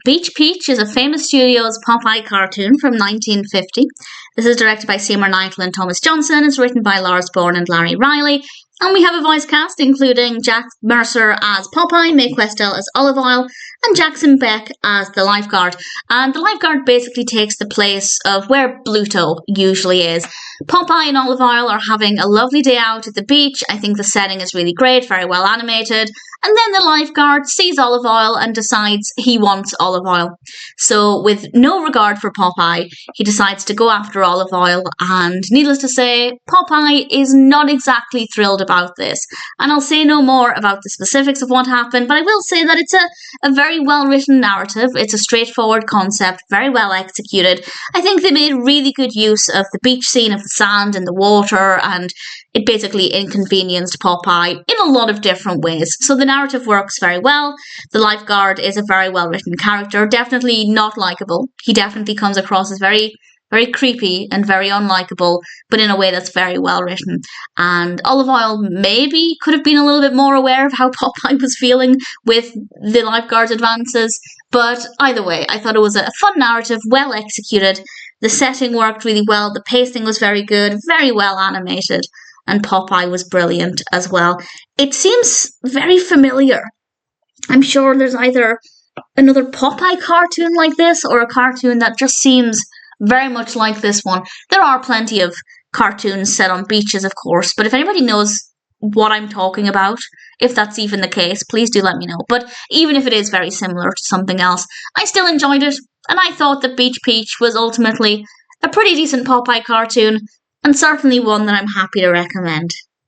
Beach Peach is a famous Studios Popeye cartoon from 1950. This is directed by Seymour Kneitel and Thomas Johnson. It's written by Larz, Bourne and Larry Riley. And we have a voice cast including Jack Mercer as Popeye, Mae Questel as Olive Oyl, and Jackson Beck as the Lifeguard. And the Lifeguard basically takes the place of where Bluto usually is. Popeye and Olive Oyl are having a lovely day out at the beach. I think the setting is really great, very well animated. And then the Lifeguard sees Olive Oyl and decides he wants Olive Oyl. So with no regard for Popeye, he decides to go after Olive Oyl, and needless to say, Popeye is not exactly thrilled about this. And I'll say no more about the specifics of what happened, but I will say that it's a very well-written narrative. It's a straightforward concept, very well executed. I think they made really good use of the beach scene, of the sand and the water, and it basically inconvenienced Popeye in a lot of different ways. So the narrative works very well. The Lifeguard is a very well-written character, definitely not likable. He definitely comes across as very, very creepy and very unlikable, but in a way that's very well written. And Olive Oyl maybe could have been a little bit more aware of how Popeye was feeling with the Lifeguard's advances, but either way, I thought it was a fun narrative, well executed. The setting worked really well, the pacing was very good, very well animated, and Popeye was brilliant as well. It seems very familiar. I'm sure there's either another Popeye cartoon like this or a cartoon that just seems very much like this one. There are plenty of cartoons set on beaches, of course, but if anybody knows what I'm talking about, if that's even the case, please do let me know. But even if it is very similar to something else, I still enjoyed it, and I thought that Beach Peach was ultimately a pretty decent Popeye cartoon, and certainly one that I'm happy to recommend.